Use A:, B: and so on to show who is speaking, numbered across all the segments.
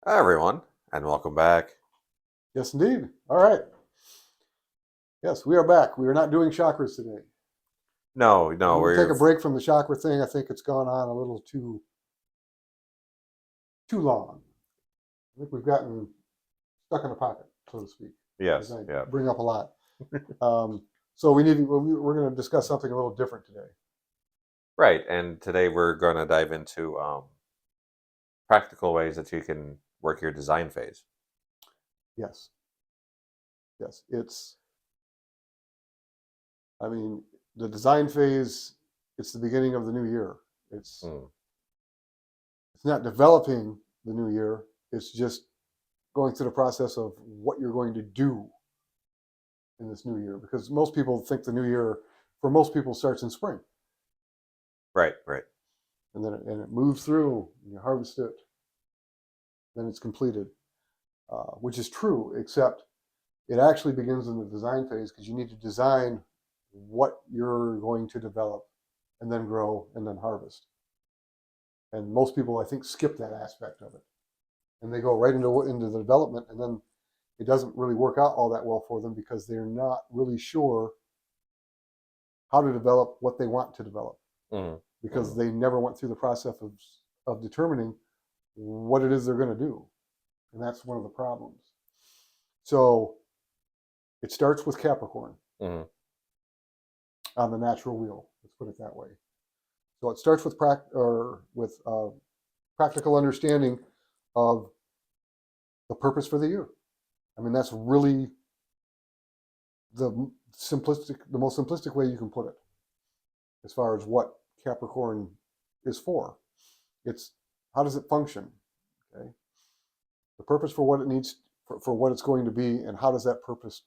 A: Hi, everyone, and welcome back.
B: Yes, indeed. All right. Yes, we are back. We are not doing chakras today.
A: No,
B: We're
A: no,
B: going to take
A: we're
B: a break from the chakra thing. I think it's gone on a little too long. I think we've gotten stuck in a pocket, so to speak, as
A: yes,
B: I
A: yeah,
B: bring up a lot. So we're going to discuss something a little different today.
A: right. And today we're going to dive into practical ways that you can work your design phase.
B: Yes, yes. I mean, the design phase. It's the beginning of the new year. It's
A: Mm,
B: it's not developing the new year. It's just going through the process of what you're going to do in this new year, because most people think the new year for most people starts in spring,
A: right, right.
B: and then it moves through and you harvest it, then it's completed, which is true, except it actually begins in the design phase, because you need to design what you're going to develop and then grow and then harvest. And most people, I think, skip that aspect of it, and they go right into the development, and then it doesn't really work out all that well for them, because they're not really sure how to develop what they want to develop,
A: Mm,
B: because
A: mm,
B: they never went through the process of determining what it is they're going to do. And that's one of the problems. So it starts with Capricorn
A: mm,
B: on the natural wheel. Let's put it that way. So it starts with practical understanding of the purpose for the year. I mean, that's really the the most simplistic way you can put it, as far as what Capricorn is for. It's how does it function? Okay, the purpose for what it needs, for what it's going to be, and how does that purpose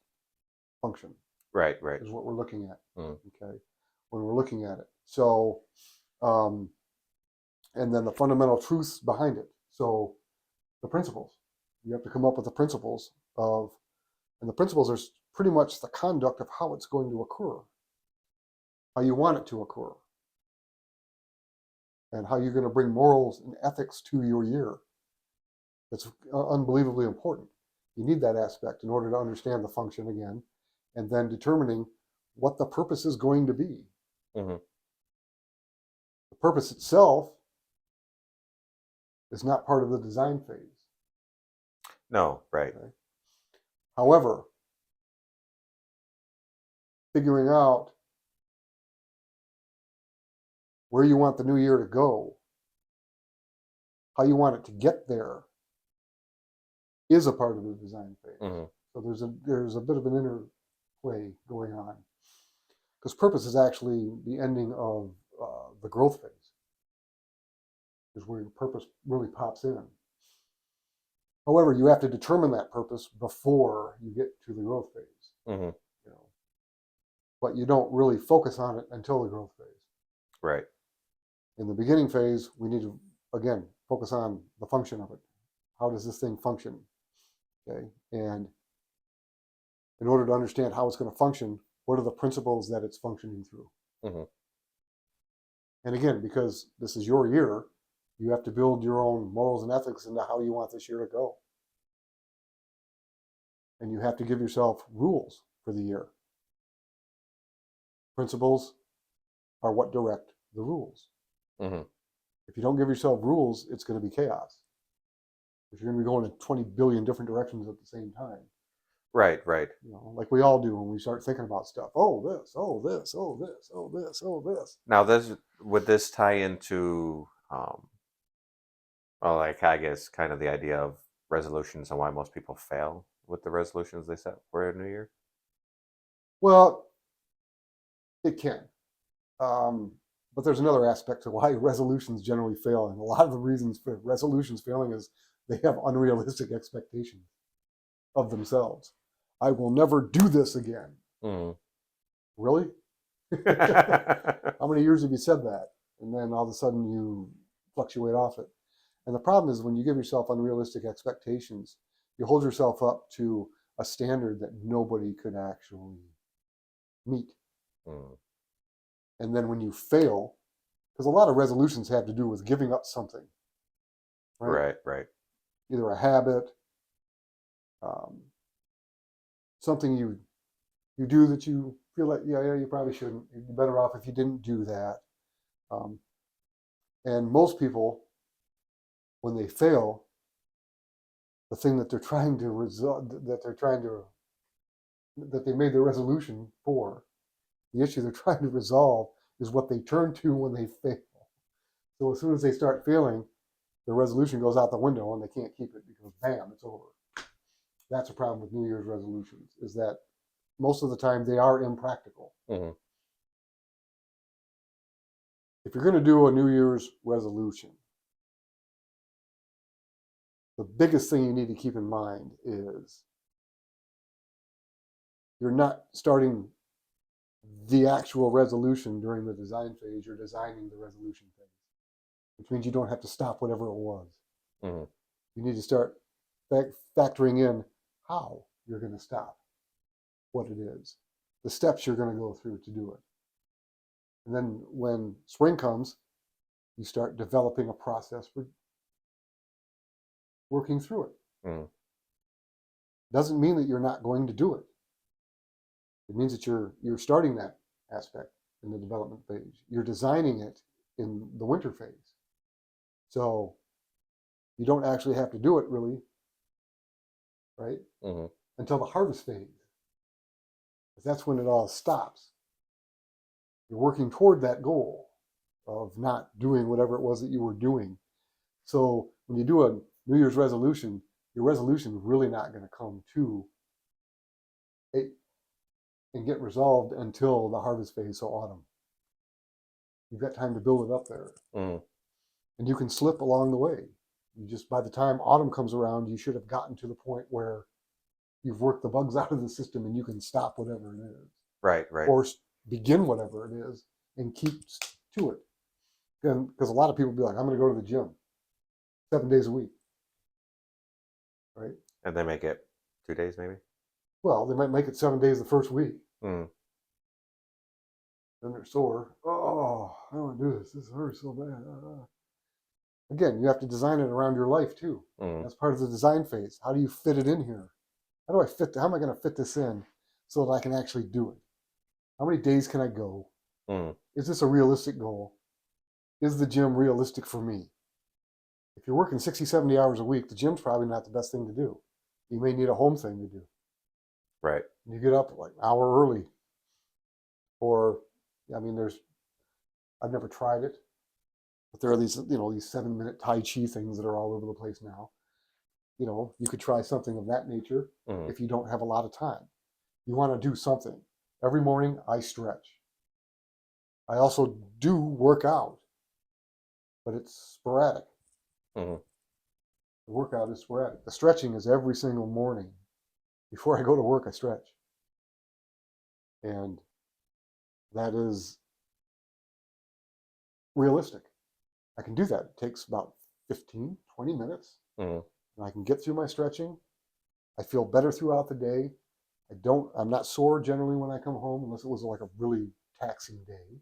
B: function
A: right, right.
B: is what we're looking at.
A: Mm,
B: Okay, when we're looking at it. So, um, and then the fundamental truths behind it. So the principles. You have to come up with the principles of, and the principles are pretty much the conduct of how it's going to occur, how you want it to occur, and how you're going to bring morals and ethics to your year. It's unbelievably important. You need that aspect in order to understand the function again, and then determining what the purpose is going to be.
A: mm-hmm.
B: The purpose itself is not part of the design phase.
A: No, right.
B: Okay? However, figuring out where you want the new year to go, how you want it to get there, is a part of the design phase.
A: Mm-hmm.
B: So there's a bit of an interplay going on, because purpose is actually the ending of the growth phase, is where your purpose really pops in. However, you have to determine that purpose before you get to the growth phase.
A: Mm-hmm.
B: You know, but you don't really focus on it until the growth phase.
A: Right,
B: In the beginning phase, we need to, again, focus on the function of it. How does this thing function? Okay, and in order to understand how it's going to function, what are the principles that it's functioning through?
A: mm-hmm.
B: And again, because this is your year, you have to build your own morals and ethics into how you want this year to go. And you have to give yourself rules for the year. Principles are what direct the rules.
A: Mm-hmm.
B: If you don't give yourself rules, it's going to be chaos. If you're going to be going in 20 billion different directions at the same time,
A: Right, right.
B: like we all do when we start thinking about stuff. Oh, this, oh, this, oh, this, oh, this, oh, this.
A: Now, this would this tie into, well, like I guess, kind of the idea of resolutions and why most people fail with the resolutions they set for a new year.
B: Well, it can. Um, but there's another aspect to why resolutions generally fail. And a lot of the reasons for resolutions failing is they have unrealistic expectations of themselves. I will never do this again.
A: Mm.
B: Really? How many years have you said that? And then all of a sudden you fluctuate off it. And the problem is when you give yourself unrealistic expectations, you hold yourself up to a standard that nobody could actually meet.
A: Mm.
B: And then when you fail, because a lot of resolutions have to do with giving up something, right?
A: Right. Right.
B: Either a habit, something you do that you feel like, yeah, you probably shouldn't. You'd be better off if you didn't do that. Um, and most people, when they fail, the thing that they're trying to resolve, that they made the resolution for, the issue they're trying to resolve is what they turn to when they fail. So as soon as they start failing, the resolution goes out the window and they can't keep it because bam, it's over. That's a problem with New Year's resolutions, is that most of the time they are impractical.
A: Mm-hmm.
B: If you're going to do a New Year's resolution, the biggest thing you need to keep in mind is you're not starting the actual resolution during the design phase, you're designing the resolution phase, which means you don't have to stop whatever it was.
A: Mm-hmm.
B: You need to start factoring in how you're going to stop what it is, the steps you're going to go through to do it. And then when spring comes, you start developing a process for working through it.
A: Mm-hmm.
B: Doesn't mean that you're not going to do it. It means that you're starting that aspect in the development phase. You're designing it in the winter phase. So you don't actually have to do it really, right?
A: Mm-hmm.
B: Until the harvest phase. Because that's when it all stops. You're working toward that goal of not doing whatever it was that you were doing. So when you do a New Year's resolution, your resolution is really not going to come to and get resolved until the harvest phase, so autumn. You've got time to build it up there.
A: Mm-hmm.
B: And you can slip along the way. You just, by the time autumn comes around, you should have gotten to the point where you've worked the bugs out of the system and you can stop whatever it is.
A: Right. Right.
B: Or begin whatever it is and keep to it. Because a lot of people be like, I'm going to go to the gym 7 days a week. Right?
A: And they make it 2 days, maybe.
B: Well, they might make it 7 days the first week.
A: Mm.
B: Then they're sore. Oh, I don't want to do this. This hurts so bad. Again, you have to design it around your life too.
A: Mm.
B: That's part of the design phase. How do you fit it in here? How am I going to fit this in so that I can actually do it? How many days can I go?
A: Mm.
B: Is this a realistic goal? Is the gym realistic for me? If you're working 60, 70 hours a week, the gym's probably not the best thing to do. You may need a home thing to do.
A: Right.
B: You get up like an hour early. Or, I mean, I've never tried it, but there are these 7-minute Tai Chi things that are all over the place now. You could try something of that nature if you don't have a lot of time. You want to do something. Every morning I stretch. I also do work out, but it's sporadic.
A: Mm-hmm.
B: The workout is sporadic. The stretching is every single morning. Before I go to work, I stretch. And that is realistic. I can do that. It takes about 15, 20 minutes.
A: Mm-hmm.
B: And I can get through my stretching. I feel better throughout the day. I'm not sore generally when I come home, unless it was like a really taxing day.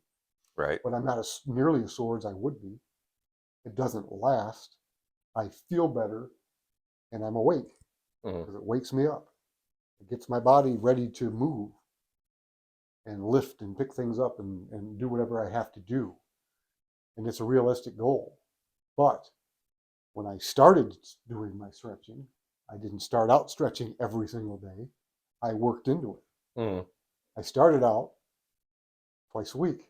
A: Right.
B: But I'm not nearly as sore as I would be. It doesn't last. I feel better, and I'm awake because it wakes me up. It gets my body ready to move and lift and pick things up and do whatever I have to do. And it's a realistic goal. But when I started doing my stretching, I didn't start out stretching every single day. I worked into it.
A: Mm-hmm.
B: I started out twice a week.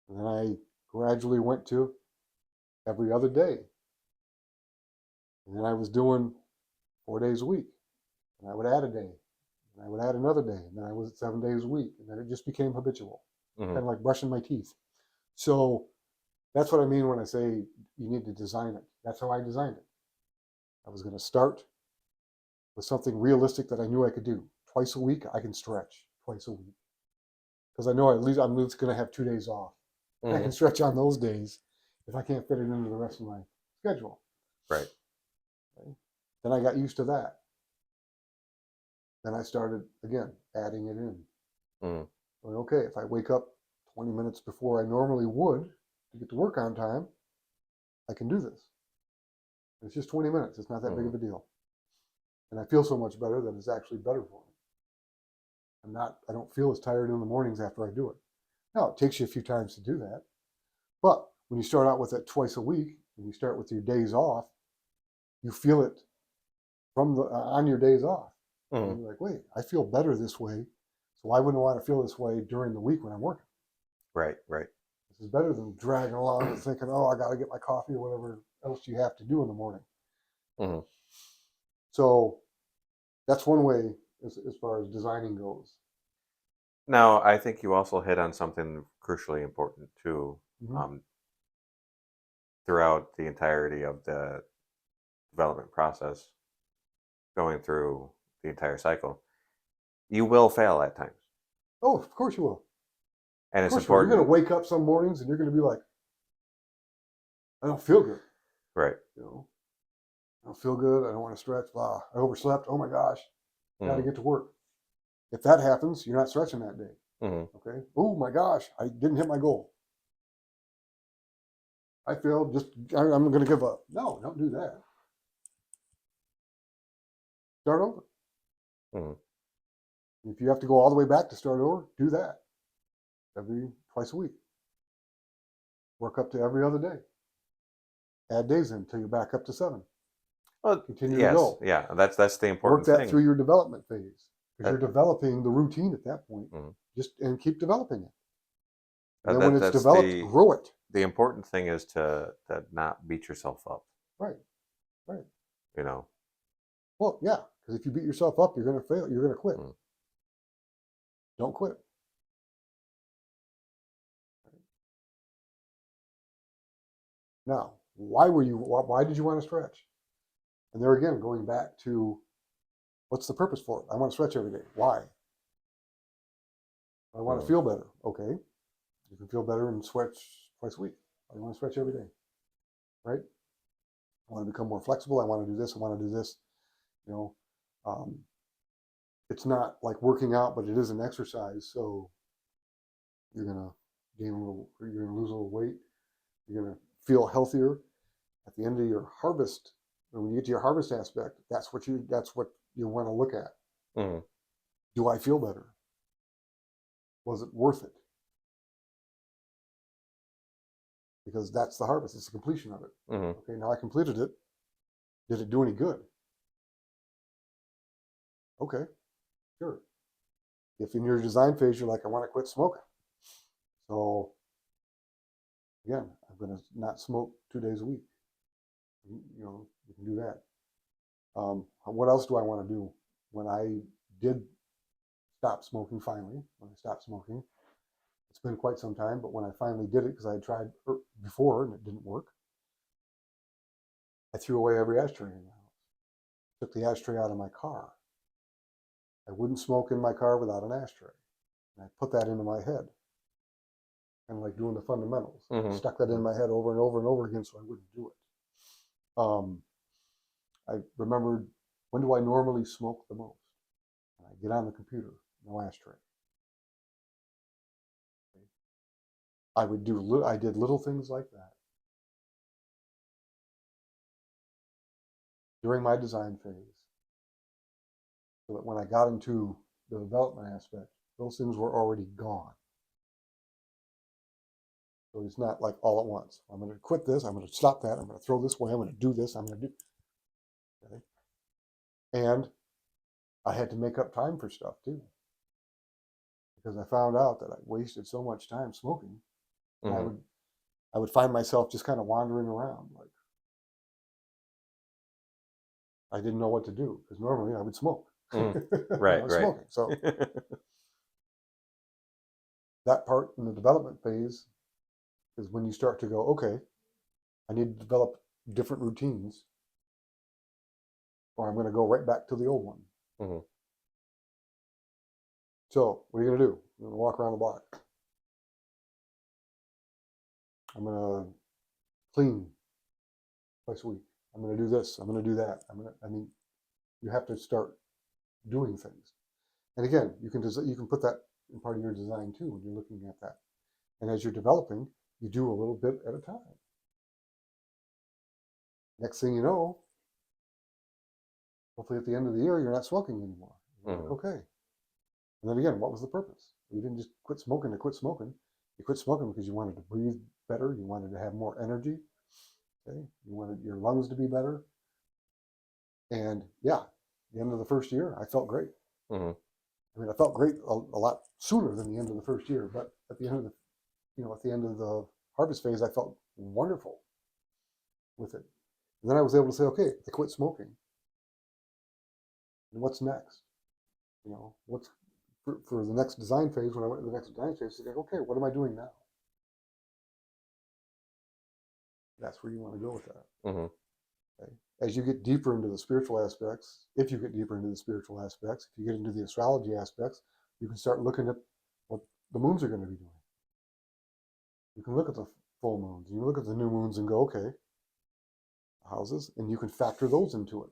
B: And then I gradually went to every other day. And then I was doing 4 days a week. And I would add a day. And I would add another day. And then I was at 7 days a week. And then it just became habitual.
A: Mm-hmm.
B: Kind of like brushing my teeth. So that's what I mean when I say you need to design it. That's how I designed it. I was going to start with something realistic that I knew I could do. Twice a week, I can stretch twice a week. Because I know I'm at least going to have 2 days off.
A: Mm-hmm.
B: I can stretch on those days if I can't fit it into the rest of my schedule.
A: Right.
B: Okay? Then I got used to that. Then I started, again, adding it in.
A: Mm-hmm.
B: Okay, if I wake up 20 minutes before I normally would to get to work on time, I can do this. It's just 20 minutes. It's not that big of a deal. And I feel so much better that it's actually better for me. I don't feel as tired in the mornings after I do it. Now, it takes you a few times to do that. But when you start out with it twice a week, and you start with your days off, you feel it from on your days off. And you're like, wait, I feel better this way. So why wouldn't I want to feel this way during the week when I'm working?
A: Right, right.
B: This is better than dragging along and thinking, oh, I got to get my coffee or whatever else you have to do in the morning.
A: Mm-hmm.
B: So that's one way as far as designing goes.
A: Now, I think you also hit on something crucially important too.
B: Mm-hmm.
A: Throughout the entirety of the development process, going through the entire cycle, you will fail at times,
B: Oh, of course you will.
A: and
B: Of
A: it's
B: course you will. You're going
A: important.
B: to wake up some mornings and you're going to be like, I don't feel good.
A: Right.
B: I don't feel good. I don't want to stretch. Blah. I overslept. Oh my gosh. Got to get to work. If that happens, you're not stretching that day.
A: Mm-hmm.
B: Okay. Oh my gosh, I didn't hit my goal. I failed. I'm going to give up. No, don't do that. Start over.
A: Mm-hmm.
B: If you have to go all the way back to start over, do that. Twice a week. Work up to every other day. Add days in until you're back up to 7.
A: Well,
B: Continue
A: yes,
B: to go.
A: yeah, that's the important
B: Work that
A: thing.
B: through your development phase because you're developing the routine at that point. And keep developing it. And then when it's developed, grow it.
A: The important thing is to not beat yourself up.
B: Right, right.
A: Well,
B: yeah, because if you beat yourself up, you're going to fail. You're going to quit. Don't quit. Now, why did you want to stretch? And there again, going back to what's the purpose for it? I want to stretch every day. Why? I want to feel better. Okay. You can feel better and stretch twice a week. I want to stretch every day. Right? I want to become more flexible. I want to do this. I want to do this. It's not like working out, but it is an exercise. So you're going to you're going to lose a little weight. You're going to feel healthier at the end of your harvest. And when you get to your harvest aspect, that's what you want to look at.
A: Mm-hmm.
B: Do I feel better? Was it worth it? Because that's the harvest. It's the completion of it.
A: Mm-hmm.
B: Okay, now I completed it. Did it do any good? Okay, sure. If in your design phase you're like, I want to quit smoking. So again, I'm going to not smoke 2 days a week. You can do that. What else do I want to do? When I did stop smoking, finally, when I stopped smoking, it's been quite some time, but when I finally did it, because I had tried before and it didn't work, I threw away every ashtray in the house. Took the ashtray out of my car. I wouldn't smoke in my car without an ashtray. And I put that into my head. Kind of like doing the fundamentals.
A: Mm-hmm.
B: Stuck that in my head over and over and over again so I wouldn't do it. I remembered, when do I normally smoke the most? And I get on the computer, no ashtray. I did little things like that during my design phase, so that when I got into the development aspect, those things were already gone. So it's not like all at once. I'm going to quit this. I'm going to stop that. I'm going to throw this away. I'm going to do this. I'm going to do. Okay. And I had to make up time for stuff too, because I found out that I wasted so much time smoking.
A: Mm-hmm.
B: I would find myself just kind of wandering around, like I didn't know what to do, because normally I would smoke.
A: Right,
B: I was smoking. So that part in the development phase is when you start to go, okay, I need to develop different routines, or I'm going to go right back to the old one.
A: Mm-hmm.
B: So what are you going to do? I'm going to walk around the block. I'm going to clean twice a week. I'm going to do this. I'm going to do that. You have to start doing things. And again, you can put that in part of your design too when you're looking at that. And as you're developing, you do a little bit at a time. Next thing you know, hopefully at the end of the year, you're not smoking anymore.
A: Mhm.
B: Okay. And then again, what was the purpose? You didn't just quit smoking to quit smoking. You quit smoking because you wanted to breathe better. You wanted to have more energy. Okay. You wanted your lungs to be better. And yeah, the end of the first year, I felt great.
A: Mhm.
B: I mean, I felt great a lot sooner than the end of the first year, but at the end of at the end of the harvest phase, I felt wonderful with it. And then I was able to say, okay, I quit smoking. And what's next? What's for the next design phase? When I went to the next design phase, I said, okay, what am I doing now? That's where you want to go with that.
A: Mhm.
B: Okay? As you get deeper into the spiritual aspects, if you get deeper into the spiritual aspects, if you get into the astrology aspects, you can start looking at what the moons are going to be doing. You can look at the full moons, you look at the new moons and go, okay, houses, and you can factor those into it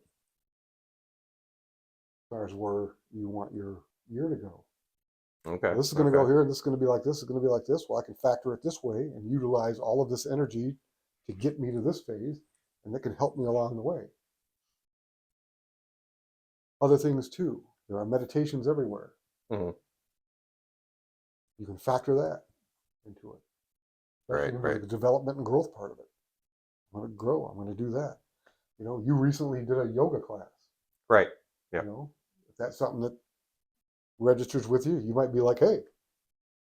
B: as far as where you want your year to go.
A: Okay.
B: This is going to go
A: Okay.
B: here, and this is going to be like this, is going to be like this. Well, I can factor it this way and utilize all of this energy to get me to this phase, and that can help me along the way. Other things too. There are meditations everywhere.
A: Mhm.
B: You can factor that into it, especially
A: Right.
B: into
A: Right.
B: the development and growth part of it. I'm going to grow. I'm going to do that. You recently did a yoga class.
A: Right. Yeah.
B: If that's something that registers with you, you might be like, hey,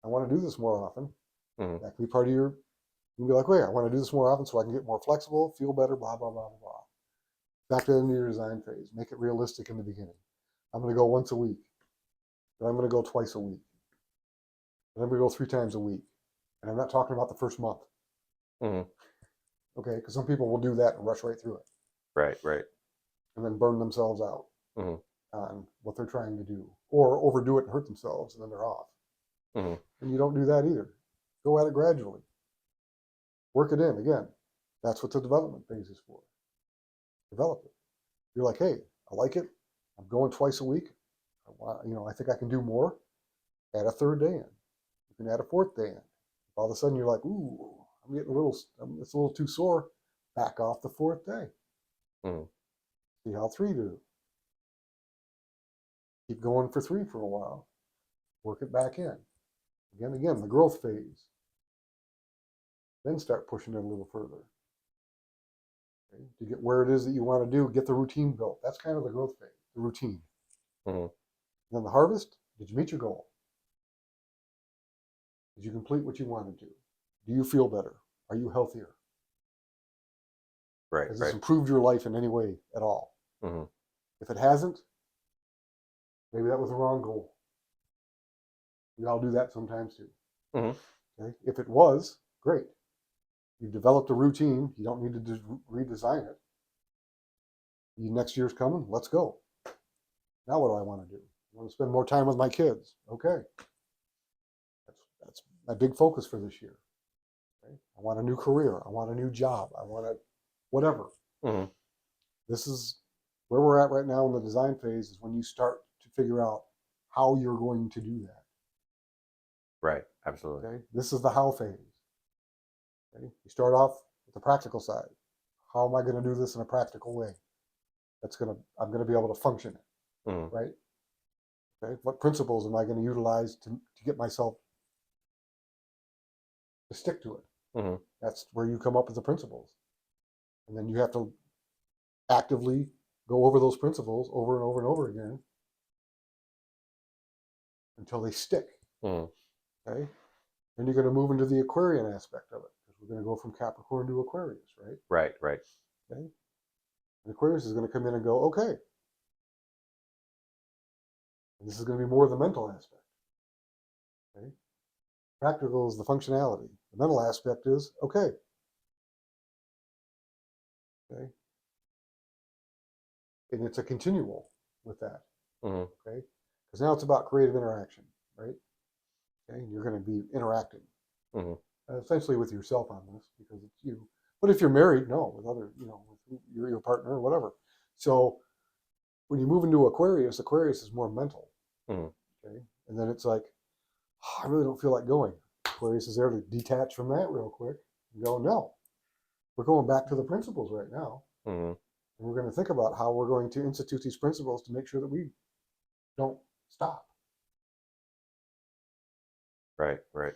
B: I want to do this more often.
A: Mhm.
B: That can be part of your, you can be like, wait, I want to do this more often so I can get more flexible, feel better, blah, blah, blah, blah, blah. Factor that into your design phase. Make it realistic in the beginning. I'm going to go once a week. Then I'm going to go twice a week. Then I'm going to go 3 times a week. And I'm not talking about the first month.
A: Mhm.
B: Okay? Because some people will do that and rush right through it
A: Right. Right.
B: and then burn themselves out
A: Mhm.
B: on what they're trying to do or overdo it and hurt themselves and then they're off.
A: Mhm.
B: And you don't do that either. Go at it gradually. Work it in. Again, that's what the development phase is for. Develop it. You're like, hey, I like it. I'm going twice a week. I think I can do more. Add a third day in. You can add a fourth day in. All of a sudden, you're like, ooh, it's a little too sore. Back off the fourth day.
A: Mhm.
B: See how 3 do. Keep going for 3 for a while. Work it back in. Again, the growth phase. Then start pushing it a little further. Okay? To get where it is that you want to do, get the routine built. That's kind of the growth phase, the routine.
A: Mhm.
B: Then the harvest, did you meet your goal? Did you complete what you wanted to? Do you feel better? Are you healthier?
A: Right.
B: Has this
A: Right.
B: improved your life in any way at all?
A: Mhm.
B: If it hasn't, maybe that was the wrong goal. We all do that sometimes too.
A: Mhm.
B: Okay? If it was, great. You've developed a routine. You don't need to redesign it. Next year's coming. Let's go. Now what do I want to do? I want to spend more time with my kids. Okay. That's my big focus for this year. Okay? I want a new career. I want a new job. I want a whatever.
A: Mhm.
B: This is where we're at right now in the design phase is when you start to figure out how you're going to do that.
A: Right. Absolutely.
B: Okay. This is the how phase. Okay. You start off with the practical side. How am I going to do this in a practical way? I'm going to be able to function it,
A: Mhm.
B: right? Okay. What principles am I going to utilize to get myself to stick to it?
A: Mhm.
B: That's where you come up with the principles. And then you have to actively go over those principles over and over and over again until they stick.
A: Mhm.
B: Okay. Then you're going to move into the Aquarian aspect of it because we're going to go from Capricorn to Aquarius, right?
A: Right. Right.
B: Okay. And Aquarius is going to come in and go, okay. And this is going to be more the mental aspect. Okay. Practical is the functionality. The mental aspect is, okay. Okay. And it's a continual with that.
A: Mhm.
B: Okay. Because now it's about creative interaction, right? Okay. And you're going to be interacting
A: Mhm.
B: essentially with yourself on this because it's you. But if you're married, no, with other, with your partner or whatever. So when you move into Aquarius, Aquarius is more mental.
A: Mhm.
B: Okay. And then it's like, oh, I really don't feel like going. Aquarius is there to detach from that real quick and go, no, we're going back to the principles right now.
A: Mm-hmm.
B: And we're going to think about how we're going to institute these principles to make sure that we don't stop.
A: Right, right.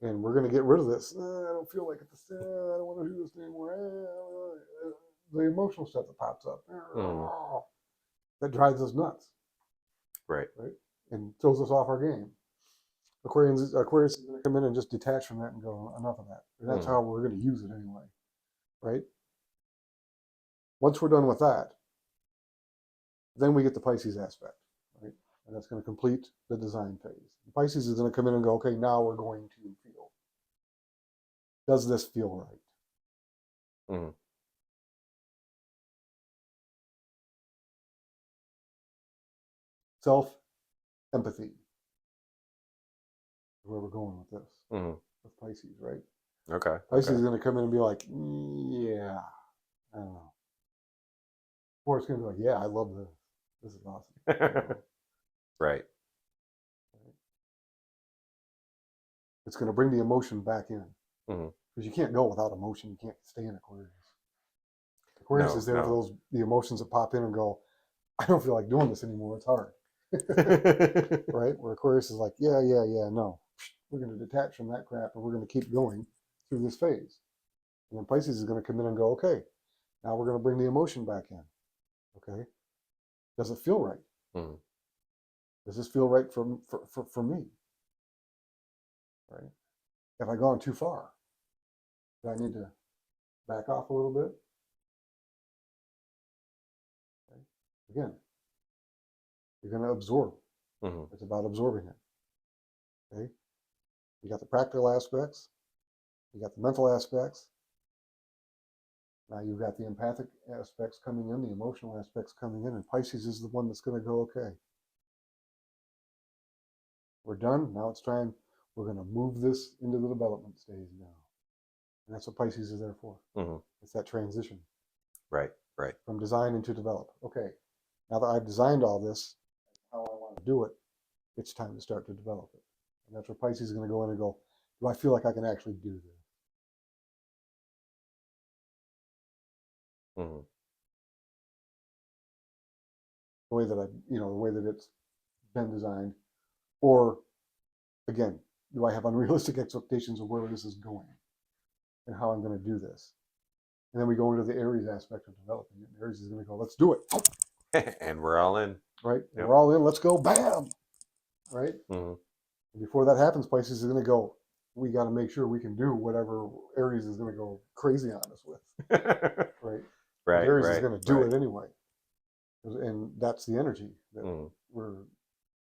B: And we're going to get rid of this. I don't feel like it. I don't want to do this anymore. The emotional stuff that pops up that drives us nuts,
A: Right.
B: right? And throws us off our game. Aquarius is going to come in and just detach from that and go, enough of that. And that's how we're going to use it anyway, right? Once we're done with that, then we get the Pisces aspect, right? And that's going to complete the design phase. The Pisces is going to come in and go, okay, now we're going to feel. Does this feel right?
A: Mm-hmm.
B: Self-empathy. Where we're going with this.
A: Mm-hmm.
B: With Pisces, right?
A: Okay.
B: Pisces is going to come in and be like, yeah, I don't know. Or it's going to be like, yeah, I love this. This is awesome. You know?
A: Right.
B: It's going to bring the emotion back in.
A: Mm-hmm.
B: Because you can't go without emotion. You can't stay in Aquarius. Aquarius is there for the emotions that pop in and go, I don't feel like doing this anymore. It's hard. Right? Where Aquarius is like, yeah, no. We're going to detach from that crap and we're going to keep going through this phase. And then Pisces is going to come in and go, okay, now we're going to bring the emotion back in. Okay? Does it feel right?
A: Mm-hmm.
B: Does this feel right for me? Right? Have I gone too far? Do I need to back off a little bit? Okay. Again, you're going to absorb.
A: Mm-hmm.
B: It's about absorbing it. Okay? You got the practical aspects. You got the mental aspects. Now you've got the empathic aspects coming in, the emotional aspects coming in, and Pisces is the one that's going to go, okay, we're done. Now it's time. We're going to move this into the development stage now. And that's what Pisces is there for.
A: Mm-hmm.
B: It's that transition.
A: Right, right.
B: From design into develop. Okay, now that I've designed all this, how I want to do it, it's time to start to develop it. And that's where Pisces is going to go in and go, do I feel like I can actually do this?
A: Mm-hmm.
B: The way that the way that it's been designed, or again, do I have unrealistic expectations of where this is going and how I'm going to do this? And then we go into the Aries aspect of developing it. And Aries is going to go, let's do it.
A: And we're all in.
B: Right?
A: Yep.
B: We're all in. Let's go. Bam. Right?
A: Mm-hmm.
B: And before that happens, Pisces is going to go, we got to make sure we can do whatever Aries is going to go crazy on us with. Right?
A: Right.
B: Aries
A: right,
B: is going to do
A: right.
B: it anyway. And that's the energy that we're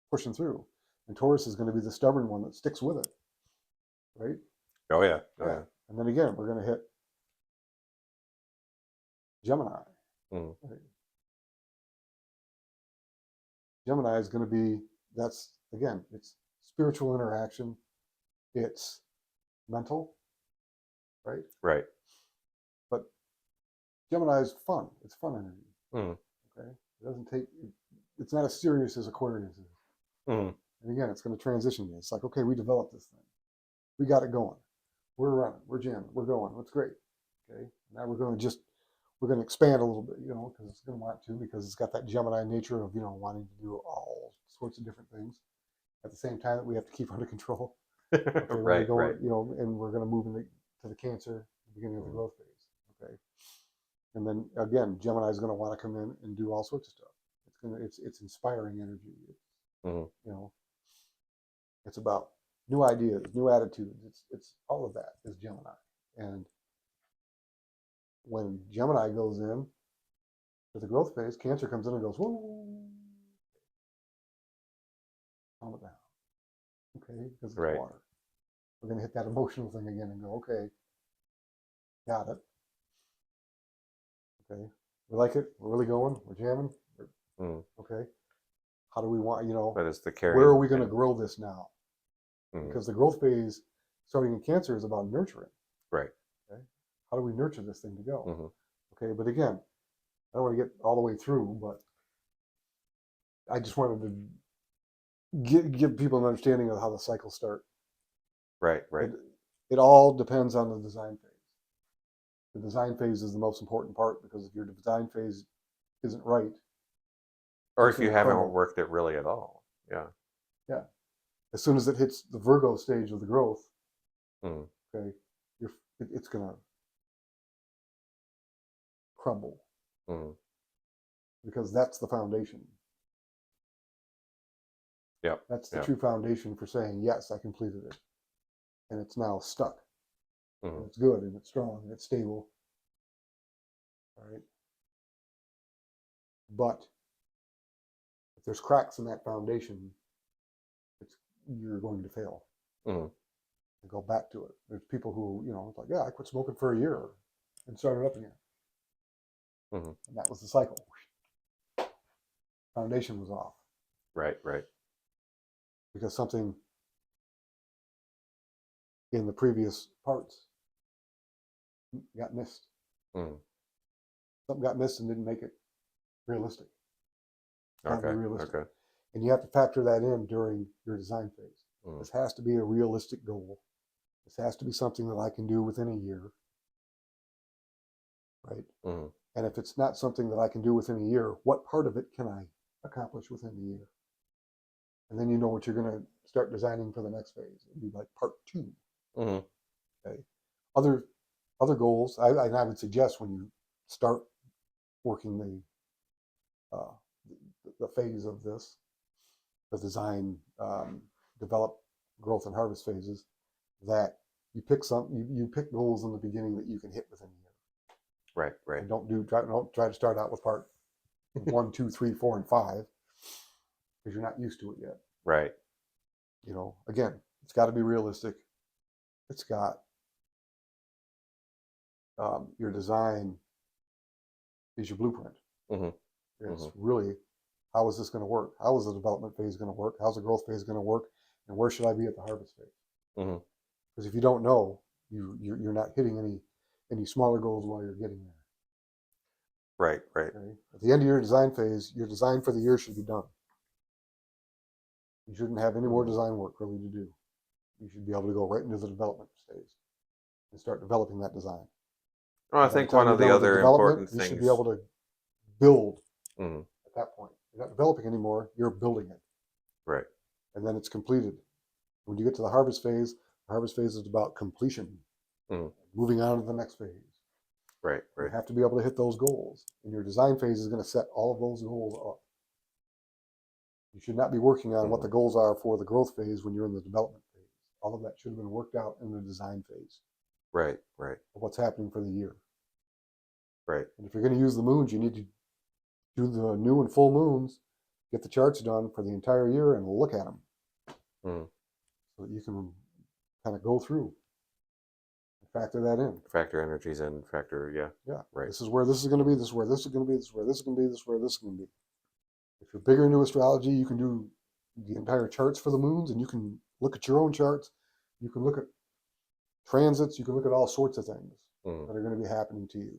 B: pushing through. And Taurus is going to be the stubborn one that sticks with it. Right?
A: Oh, yeah. Oh, yeah.
B: And then again, we're going to hit Gemini.
A: Mm.
B: Right? Gemini is going to be, that's, again, it's spiritual interaction. It's mental, right?
A: Right.
B: But Gemini is fun. It's fun energy.
A: Mm.
B: Okay? It doesn't take, it's not as serious as Aquarius is.
A: Mm.
B: And again, it's going to transition you. It's like, okay, we developed this thing. We got it going. We're running. We're jamming. We're going. That's great. Okay? Now we're going to expand a little bit, because it's going to want to, because it's got that Gemini nature of, wanting to do all sorts of different things at the same time that we have to keep under control. Okay,
A: right, right.
B: And we're going to move into the Cancer, the beginning of the growth phase. Okay, and then again, Gemini is going to want to come in and do all sorts of stuff. It's inspiring energy. It's about new ideas, new attitudes. It's all of that is Gemini. And when Gemini goes in to the growth phase, Cancer comes in and goes, whoa, calm it down. Okay, because it's water. We're going to hit that emotional thing again and go, okay, got it. Okay, we like it. We're really going. We're jamming. Okay, how do we want,
A: But it's the
B: where are we going to grow this now?
A: Mm-hmm.
B: Because the growth phase starting in Cancer is about nurturing.
A: Right.
B: Okay, how do we nurture this thing to go?
A: Mm-hmm.
B: Okay, but again, I don't want to get all the way through, but I just wanted to give people an understanding of how the cycles start.
A: Right, right.
B: It all depends on the design phase. The design phase is the most important part because if your design phase isn't right,
A: Or
B: it's
A: if you
B: going to
A: haven't
B: crumble.
A: worked it really at all. Yeah.
B: Yeah. As soon as it hits the Virgo stage of the growth,
A: Mm,
B: okay, it's going to crumble
A: mm.
B: because that's the foundation.
A: Yep.
B: That's the
A: Yep.
B: true foundation for saying, yes, I completed it. And it's now stuck. And
A: Mm,
B: it's good and it's strong and it's stable. All right. But if there's cracks in that foundation, you're going to fail
A: mm.
B: and go back to it. There's people who, it's like, yeah, I quit smoking for a year and started up again.
A: Mm-hmm.
B: And that was the cycle. Foundation was off
A: Right, right.
B: because something in the previous parts got missed.
A: Mm.
B: Something got missed and didn't make it realistic. It's got to be
A: Okay,
B: realistic.
A: okay.
B: And you have to factor that in during your design phase.
A: Mm.
B: This has to be a realistic goal. This has to be something that I can do within a year, right?
A: Mm.
B: And if it's not something that I can do within a year, what part of it can I accomplish within the year? And then you know what you're going to start designing for the next phase. It'd be like part 2.
A: Mm.
B: Okay. Other goals, I would suggest when you start working the phase of this, the design, develop, growth, and harvest phases, that you pick you pick goals in the beginning that you can hit within a year.
A: Right, right.
B: And don't try to start out with part 1, 2, 3, 4, and 5 because you're not used to it yet.
A: Right.
B: Again, it's got to be realistic. It's got your design is your blueprint.
A: Mm-hmm.
B: It's
A: Mm-hmm.
B: really, how is this going to work? How is the development phase going to work? How's the growth phase going to work? And where should I be at the harvest phase?
A: Mm-hmm.
B: Because if you don't know, you're not hitting any smaller goals while you're getting there.
A: Right, right.
B: Okay? At the end of your design phase, your design for the year should be done. You shouldn't have any more design work really to do. You should be able to go right into the development phase and start developing that design.
A: Well, I
B: And by the
A: think one
B: time
A: of
B: you're
A: the
B: done with the
A: other
B: development,
A: important
B: you should
A: things.
B: be able to build
A: Mm.
B: at that point. You're not developing anymore, you're building it.
A: Right.
B: And then it's completed. When you get to the harvest phase is about completion,
A: Mm.
B: moving on to the next phase.
A: Right,
B: You
A: right.
B: have to be able to hit those goals. And your design phase is going to set all of those goals up. You should not be working on what the goals are for the growth phase when you're in the development phase. All of that should have been worked out in the design phase
A: Right, right.
B: of what's happening for the year.
A: Right.
B: And if you're going to use the moons, you need to do the new and full moons, get the charts done for the entire year and look at them
A: Mm.
B: so that you can kind of go through and factor that in.
A: Factor energies in, factor, yeah.
B: Yeah.
A: Right.
B: This is where this is going to be, this is where this is going to be, this is where this is going to be, this is where this is going to be. If you're bigger into astrology, you can do the entire charts for the moons and you can look at your own charts. You can look at transits, you can look at all sorts of things that are going to be happening to you.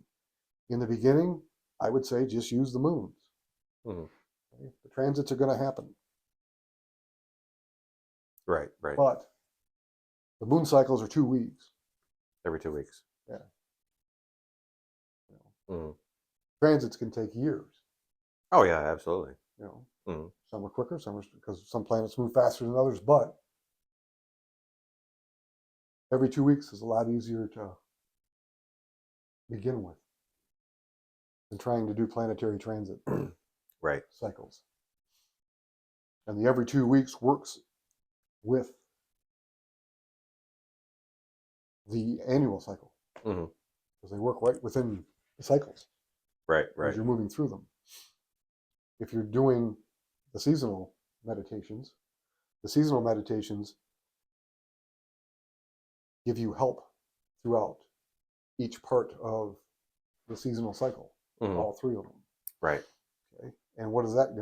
B: In the beginning, I would say just use the moons.
A: Mm-hmm.
B: Okay? The transits are going to happen.
A: Right, right.
B: But the moon cycles are 2 weeks.
A: Every 2 weeks.
B: Yeah.
A: Mm.
B: Transits can take years.
A: Oh, yeah, absolutely. Mm.
B: Some are quicker, some are because some planets move faster than others, but every 2 weeks is a lot easier to begin with than trying to do planetary transit
A: Right.
B: cycles. And the every 2 weeks works with the annual cycle because they work right within the cycles
A: Right, right.
B: as you're moving through them. If you're doing the seasonal meditations give you help throughout each part of the seasonal cycle, all 3 of them.
A: Right.
B: Okay. And what is that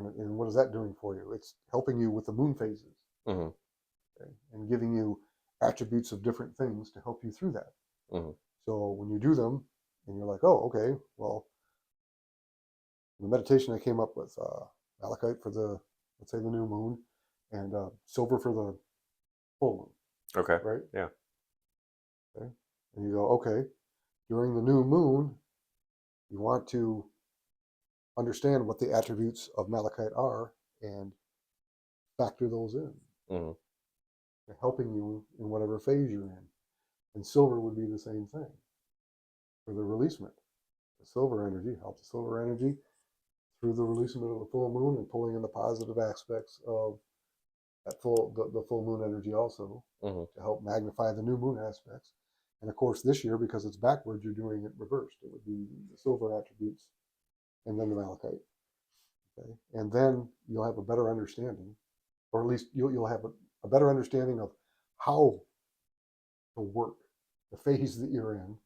B: doing for you? It's helping you with the moon phases.
A: Mm-hmm.
B: Okay, and giving you attributes of different things to help you through that.
A: Mm-hmm.
B: So when you do them and you're like, oh, okay, well, the meditation I came up with, malachite for let's say the new moon, and silver for the full moon.
A: Okay.
B: right?
A: Yeah.
B: Okay. And you go, okay, during the new moon, you want to understand what the attributes of malachite are and factor those in,
A: Hmm.
B: helping you in whatever phase you're in. And silver would be the same thing for the releasement. The silver energy helps the silver energy through the releasement of the full moon and pulling in the positive aspects of that the full moon energy also
A: Hmm.
B: to help magnify the new moon aspects. And of course, this year, because it's backwards, you're doing it reversed. It would be the silver attributes and then the malachite. Okay, and then you'll have a better understanding, or at least you'll have a better understanding of how to work the phase that you're in,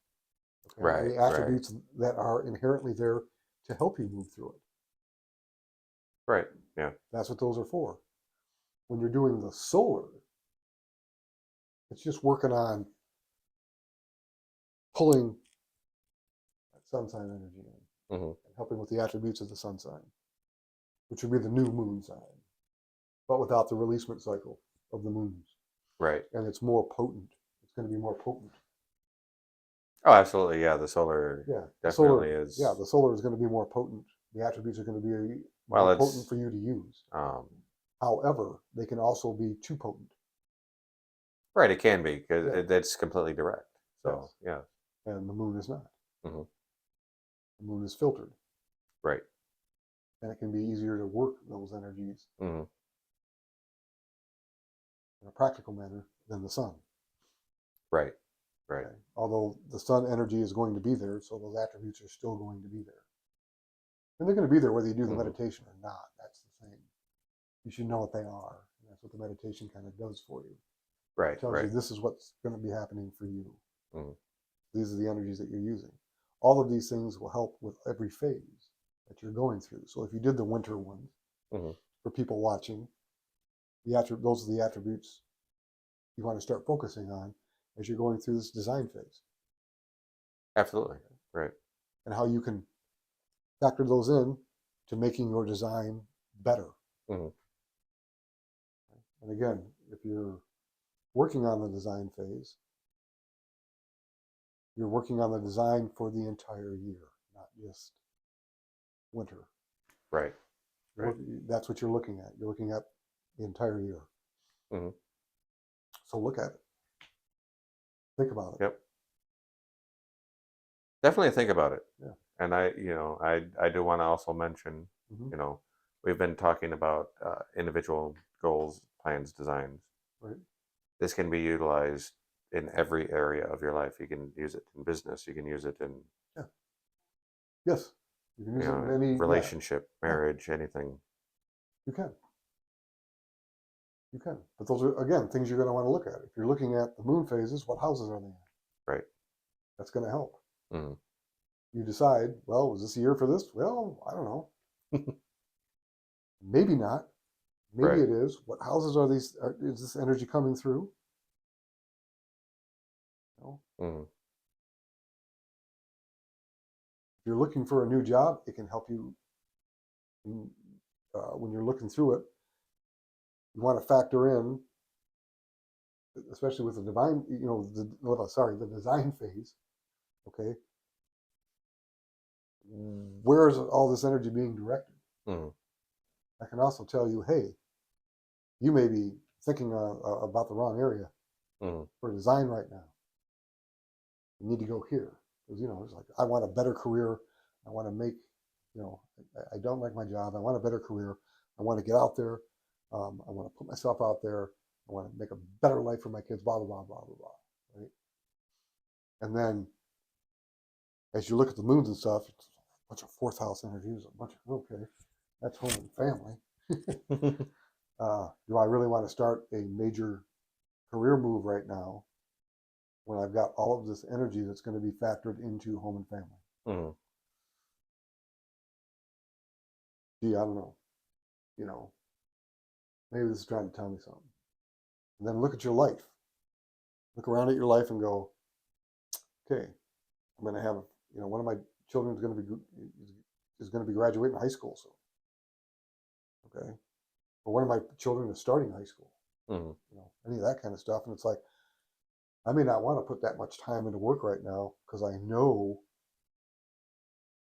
B: okay, and
A: Right.
B: the
A: Right.
B: attributes that are inherently there to help you move through it.
A: Right. Yeah.
B: That's what those are for. When you're doing the solar, it's just working on pulling that sun sign energy in
A: Hmm.
B: and helping with the attributes of the sun sign, which would be the new moon sign, but without the releasement cycle of the moons.
A: Right.
B: And it's more potent. It's going to be more potent.
A: Oh, absolutely. Yeah. The solar
B: Yeah,
A: definitely is.
B: the solar is going to be more potent. The attributes are going to be
A: Well,
B: more
A: it's
B: potent for you to use.
A: um,
B: However, they can also be too potent.
A: right. It can be because
B: Yeah.
A: it's completely direct. So
B: Yes.
A: yeah.
B: And the moon is not.
A: Hmm.
B: The moon is filtered,
A: Right.
B: and it can be easier to work those energies
A: Hmm.
B: in a practical manner than the sun.
A: Right. Right.
B: Okay? Although the sun energy is going to be there, so those attributes are still going to be there. And they're going to be there whether you do the
A: Hmm.
B: meditation or not. That's the thing. You should know what they are. And that's what the meditation kind of does for you.
A: Right.
B: It tells
A: Right.
B: you this is what's going to be happening for you.
A: Hmm.
B: These are the energies that you're using. All of these things will help with every phase that you're going through. So if you did the winter ones,
A: Hmm.
B: for people watching, those are the attributes you want to start focusing on as you're going through this design phase,
A: Absolutely. Right.
B: and how you can factor those in to making your design better.
A: Hmm.
B: And again, if you're working on the design phase, you're working on the design for the entire year, not just winter.
A: Right. Right.
B: That's what you're looking at. You're looking at the entire year.
A: Hmm.
B: So look at it. Think about it.
A: Yep. Definitely think about it.
B: Yeah.
A: And I do want to also mention,
B: Mm-hmm.
A: you know, we've been talking about individual goals, plans, designs.
B: Right.
A: This can be utilized in every area of your life. You can use it in business. You can use it in,
B: Yeah. Yes. You can use it in any.
A: relationship,
B: Yeah.
A: marriage, anything.
B: You can. You can. But those are again things you're going to want to look at. If you're looking at the moon phases, what houses are they in?
A: Right.
B: That's going to help.
A: Mm-hmm.
B: You decide. Well, was this a year for this? Well, I don't know. Maybe not. Maybe
A: Right.
B: it is. What houses are these? Is this energy coming through? No.
A: Mm-hmm.
B: If you're looking for a new job, it can help you when you're looking through it. You want to factor in, especially with the divine, the design phase. Okay, where is all this energy being directed?
A: Mm-hmm.
B: I can also tell you, hey, you may be thinking about the wrong area
A: Mm-hmm.
B: for design right now. You need to go here because it's like I want a better career. I want to make, I don't like my job. I want a better career. I want to get out there. I want to put myself out there. I want to make a better life for my kids. Blah blah blah blah blah blah. Right? And then as you look at the moons and stuff, it's a bunch of fourth house energies. A bunch of okay, that's home and family. Do I really want to start a major career move right now when I've got all of this energy that's going to be factored into home and family?
A: Mm-hmm.
B: Gee, I don't know. You know, maybe this is trying to tell me something. And then look at your life. Look around at your life and go, okay, I'm going to have, one of my children is going to be graduating high school soon. Okay, or one of my children is starting high school.
A: Mm-hmm.
B: Any of that kind of stuff, and it's like, I may not want to put that much time into work right now because I know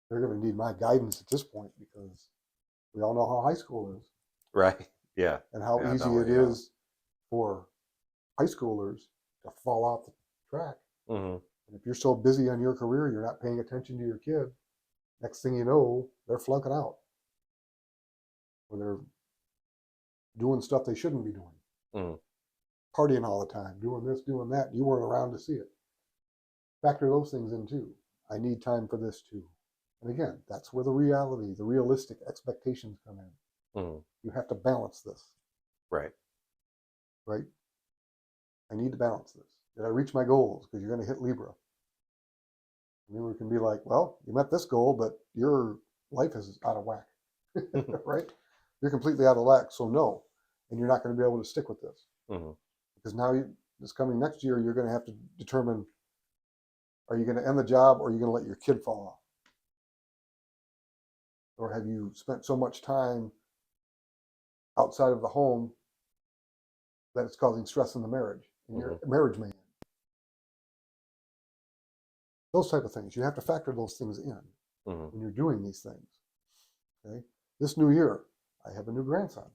B: they're going to need my guidance at this point because we all know how high school is
A: Right. Yeah.
B: and how
A: Yeah.
B: easy
A: Don't
B: it
A: we? Yeah.
B: is for high schoolers to fall off the track.
A: Hmm.
B: And if you're so busy on your career, you're not paying attention to your kid. Next thing you know, they're flunking out or they're doing stuff they shouldn't be doing,
A: Hmm.
B: partying all the time, doing this, doing that. You weren't around to see it. Factor those things in too. I need time for this too. And again, that's where the reality, the realistic expectations come in.
A: Hmm.
B: You have to balance this,
A: Right.
B: right? I need to balance this. Did I reach my goals? Because you're going to hit Libra. Libra can be like, well, you met this goal, but your life is out of whack, right? You're completely out of whack, so no. And you're not going to be able to stick with this.
A: Hmm.
B: Because now, this coming next year, you're going to have to determine, are you going to end the job or are you going to let your kid fall off? Or have you spent so much time outside of the home that it's causing stress in the marriage and
A: Hmm.
B: your marriage may end? Those type of things. You have to factor those things in
A: Hmm.
B: when you're doing these things. Okay. This new year, I have a new grandson.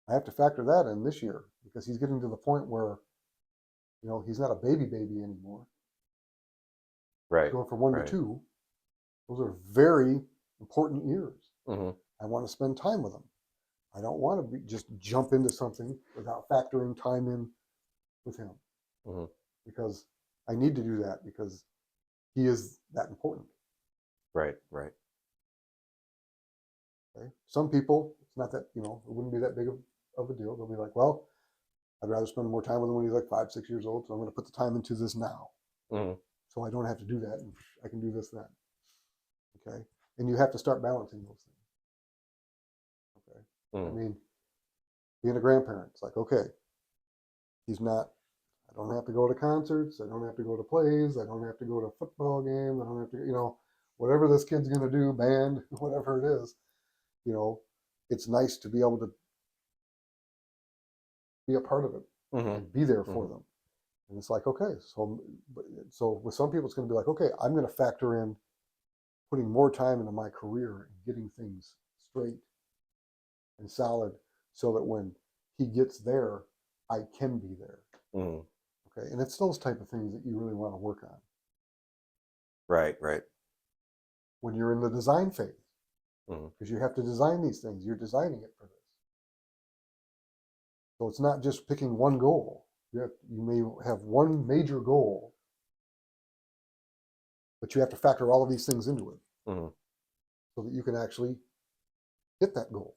B: I have to factor that in this year because he's getting to the point where, he's not a baby anymore. He's
A: Right.
B: going from 1 to
A: Right.
B: 2. Those are very important years.
A: Hmm.
B: I want to spend time with him. I don't want to just jump into something without factoring time in with him
A: Hmm.
B: because I need to do that because he is that important.
A: Right. Right.
B: Okay? Some people, it's not that, it wouldn't be that big of a deal. They'll be like, well, I'd rather spend more time with him when he's like 5, 6 years old. So I'm going to put the time into this now.
A: Hmm.
B: So I don't have to do that. And I can do this then. Okay. And you have to start balancing those things. Okay. I
A: Hmm.
B: mean, being a grandparent, it's like, okay, he's not, I don't have to go to concerts. I don't have to go to plays. I don't have to go to football games. I don't have to, whatever this kid's going to do, band, whatever it is, you know, it's nice to be able to be a part of it
A: Hmm.
B: and be there for
A: Hmm.
B: them. And it's like, okay, so with some people, it's going to be like, okay, I'm going to factor in putting more time into my career and getting things straight and solid so that when he gets there, I can be there.
A: Hmm.
B: Okay. And it's those type of things that you really want to work on
A: Right. Right.
B: when you're in the design phase
A: Hmm.
B: because you have to design these things. You're designing it for this. So it's not just picking one goal. You may have one major goal, but you have to factor all of these things into it
A: Hmm.
B: so that you can actually hit that goal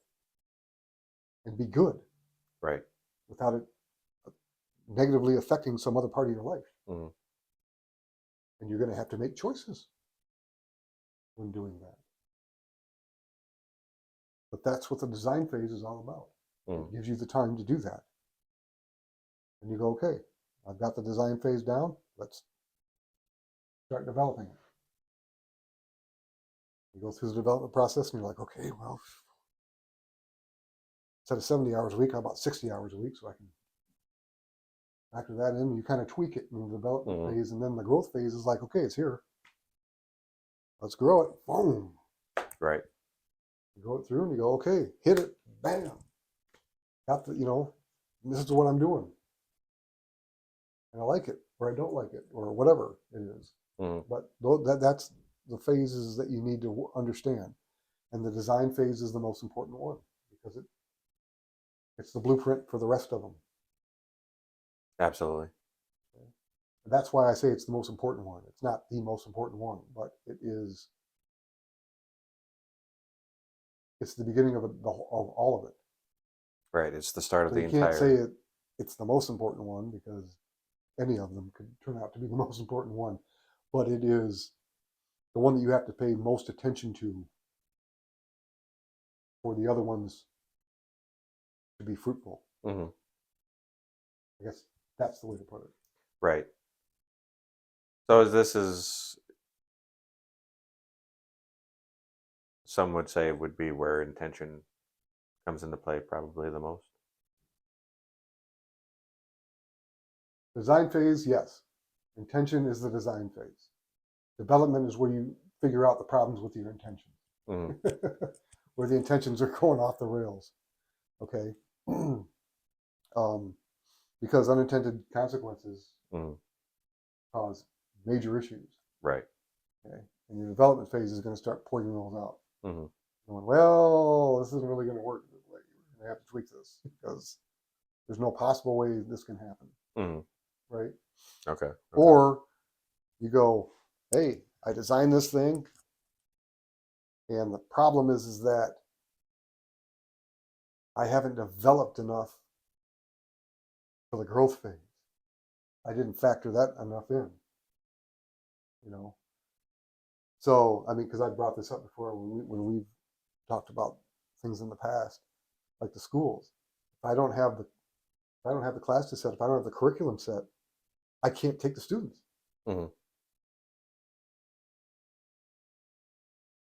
B: and be good
A: Right.
B: without it negatively affecting some other part of your life.
A: Hmm.
B: And you're going to have to make choices when doing that. But that's what the design phase is all about.
A: Hmm.
B: It gives you the time to do that. And you go, okay, I've got the design phase down. Let's start developing it. You go through the development process and you're like, okay, well, instead of 70 hours a week, how about 60 hours a week so I can factor that in. You kind of tweak it in the development
A: Hmm.
B: phase. And then the growth phase is like, okay, it's here. Let's grow it. Boom.
A: Right.
B: You go it through and you go, okay, hit it. Bam. Got the, this is what I'm doing. And I like it or I don't like it or whatever it is.
A: Hmm.
B: But that's the phases that you need to understand. And the design phase is the most important one because it's the blueprint for the rest of them.
A: Absolutely.
B: And that's why I say it's the most important one. It's not the most important one, but it's the beginning of all of it.
A: Right. It's the start of
B: So
A: the
B: you can't say
A: entire.
B: it's the most important one because any of them could turn out to be the most important one, but it is the one that you have to pay most attention to for the other ones to be fruitful.
A: Hmm.
B: I guess that's the way to put it.
A: Right. So as this is, some would say, would be where intention comes into play probably the most.
B: Design phase, yes. Intention is the design phase. Development is where you figure out the problems with your intentions,
A: Mhm.
B: where the intentions are going off the rails. Okay. Because unintended consequences
A: Mhm.
B: cause major issues.
A: Right.
B: Okay. And your development phase is going to start pointing those out.
A: Mhm.
B: Going, well, this isn't really going to work this way. We're going to have to tweak this because there's no possible way this can happen.
A: Mhm.
B: Right.
A: Okay. Okay.
B: Or you go, hey, I designed this thing, and the problem is that I haven't developed enough for the growth phase. I didn't factor that enough in, you know. So I mean, because I brought this up before when we've talked about things in the past, like the schools. If I don't have the classes set, if I don't have the curriculum set, I can't take the students,
A: Mhm.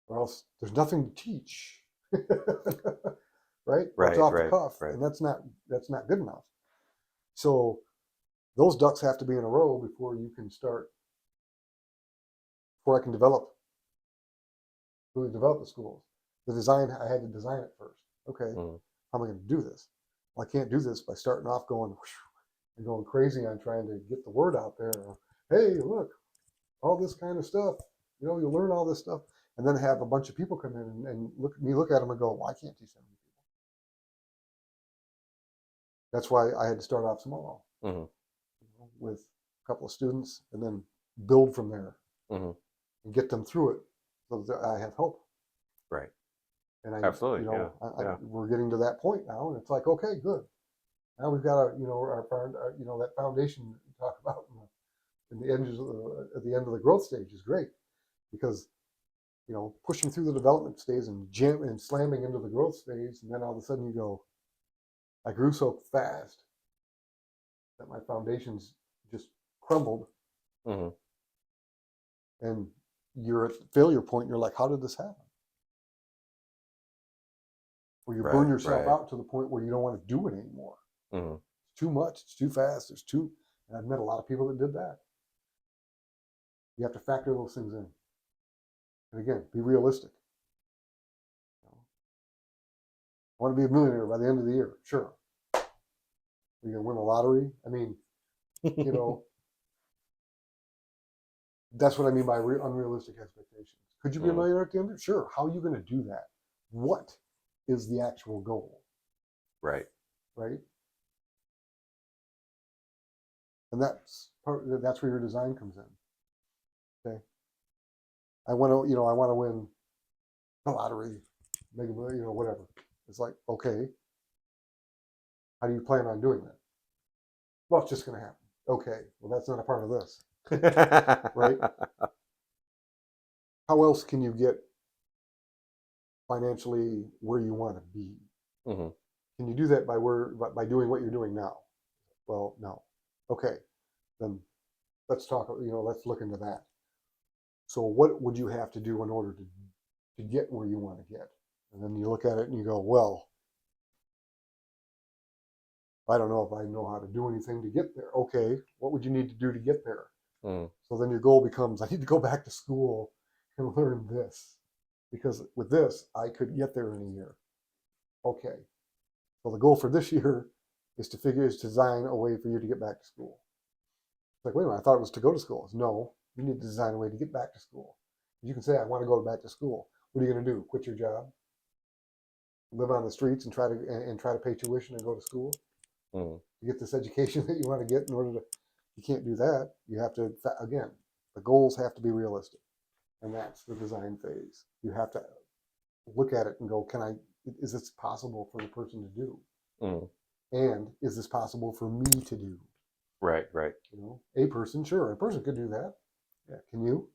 B: or else there's nothing to teach. Right? Or it's
A: Right.
B: off the
A: Right.
B: cuff,
A: Right.
B: and that's not good enough. So those ducks have to be in a row before you can start, before I can really develop the schools. The design, I had to design it first. Okay,
A: Mhm.
B: how am I going to do this? Well, I can't do this by starting off going and going crazy on trying to get the word out there. Hey, look, all this kind of stuff. You know, you'll learn all this stuff, and then have a bunch of people come in and look at them and go, well, I can't teach that many people. That's why I had to start off small,
A: Mhm.
B: with a couple of students, and then build from there
A: Mhm.
B: and get them through it so that I have hope.
A: Right.
B: And
A: Absolutely. Yeah. Yeah.
B: we're getting to that point now, and it's like, okay, good. Now we've got that foundation that we talk about in the edges at the end of the growth stage is great, because pushing through the development stage and slamming into the growth stage, and then all of a sudden you go, I grew so fast that my foundations just crumbled,
A: Mhm.
B: and you're at the failure point. And you're like, how did this happen? Where you burn
A: Right.
B: yourself
A: Right.
B: out to the point where you don't want to do it anymore.
A: Mhm.
B: It's too much. It's too fast. And I've met a lot of people that did that. You have to factor those things in. And again, be realistic. I want to be a millionaire by the end of the year. Sure. You're going to win the lottery. I mean, you know, that's what I mean by unrealistic expectations. Could you be a
A: Mhm.
B: millionaire at the end of it? Sure. How are you going to do that? What is the actual goal?
A: Right.
B: Right. And that's where your design comes in. Okay. I want to win the lottery, make whatever. It's like, okay, how do you plan on doing that? Well, it's just going to happen. Okay, well, that's not a part of this, right? How else can you get financially where you want to be?
A: Mhm.
B: Can you do that by doing what you're doing now? Well, no. Okay, then let's talk. Let's look into that. So, what would you have to do in order to get where you want to get? And then you look at it and you go, well, I don't know if I know how to do anything to get there. Okay, what would you need to do to get there?
A: Mhm.
B: So then your goal becomes, I need to go back to school and learn this, because with this, I could get there in a year. Okay, so the goal for this year is to design a way for you to get back to school. It's like, wait a minute, I thought it was to go to school. No, you need to design a way to get back to school. You can say, I want to go back to school. What are you going to do? Quit your job? Live on the streets and try to pay tuition and go to school
A: Mhm.
B: to get this education that you want to get in order to? You can't do that. You have to, again, the goals have to be realistic. And that's the design phase. You have to look at it and go, is this possible for the person to do?
A: Mhm.
B: And is this possible for me to do?
A: Right. Right.
B: A person, sure, a person could do that. Yeah. Can you?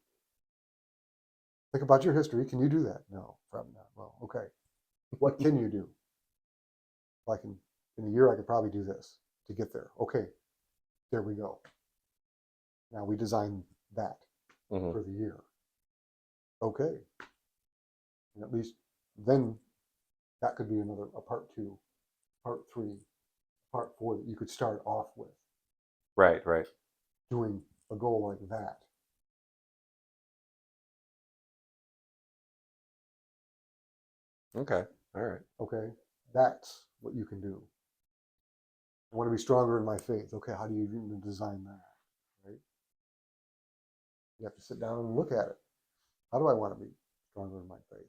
B: Think about your history. Can you do that? No, probably not. Well, okay. What can you do? Like in a year, I could probably do this to get there. Okay, there we go. Now we design that
A: Mhm.
B: for the year. Okay. And at least then that could be a part two, part three, part four that you could start off with.
A: Right, right.
B: doing a goal like that.
A: Okay. All right.
B: Okay, that's what you can do. I want to be stronger in my faith. Okay, how do you even design that? Right? You have to sit down and look at it. How do I want to be stronger in my faith?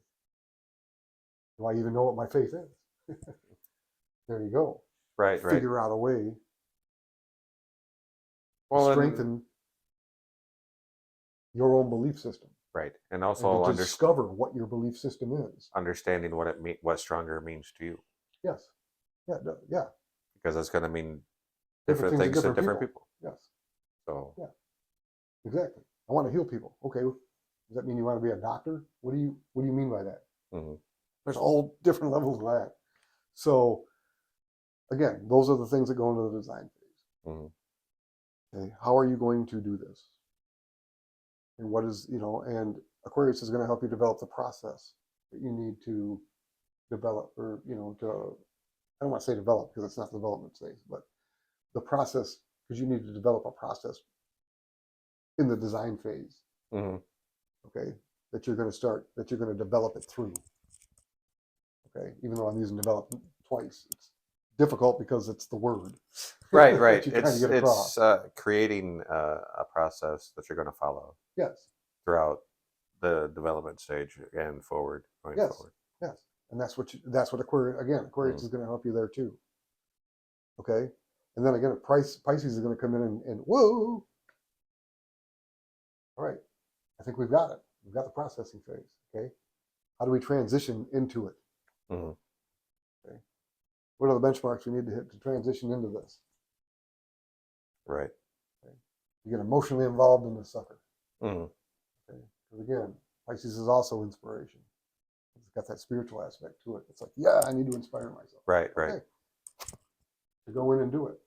B: Do I even know what my faith is? There you go.
A: Right, right.
B: Figure out a way to
A: Well, and
B: strengthen your own belief system
A: right, and
B: and
A: also
B: to discover what your belief system is.
A: understanding what stronger means to you,
B: Yes. Yeah. Yeah.
A: because that's going to mean
B: Different
A: different
B: things to
A: things to
B: different
A: different
B: people.
A: people.
B: Yes.
A: So
B: Yeah. Exactly. I want to heal people. Okay. Does that mean you want to be a doctor? What do you mean by that?
A: mhm,
B: There's all different levels of that. So again, those are the things that go into the design phase.
A: mhm,
B: Okay. How are you going to do this? And what is, and Aquarius is going to help you develop the process that you need to develop, or, I don't want to say develop because it's not the development stage, but the process, because you need to develop a process in the design phase,
A: mhm.
B: okay, that you're going to develop it through. Okay, even though I'm using develop twice, it's difficult because it's the word
A: Right,
B: that
A: right.
B: you're trying to get
A: It's
B: across.
A: creating a process that you're going to follow
B: Yes,
A: throughout the development stage and going
B: yes,
A: forward.
B: yes, and that's what Aquarius
A: Mm.
B: is going to help you there too. Okay, and then again, Pisces is going to come in and whoa, all right, I think we've got it. We've got the processing phase. Okay, how do we transition into it?
A: Mhm.
B: Okay, what are the benchmarks we need to hit to transition into this?
A: Right.
B: Okay, you get emotionally involved in the sucker.
A: Mhm.
B: Okay, because again, Pisces is also inspiration. It's got that spiritual aspect to it. It's like, yeah, I need to inspire myself.
A: Right, right,
B: Okay, to go in and do it.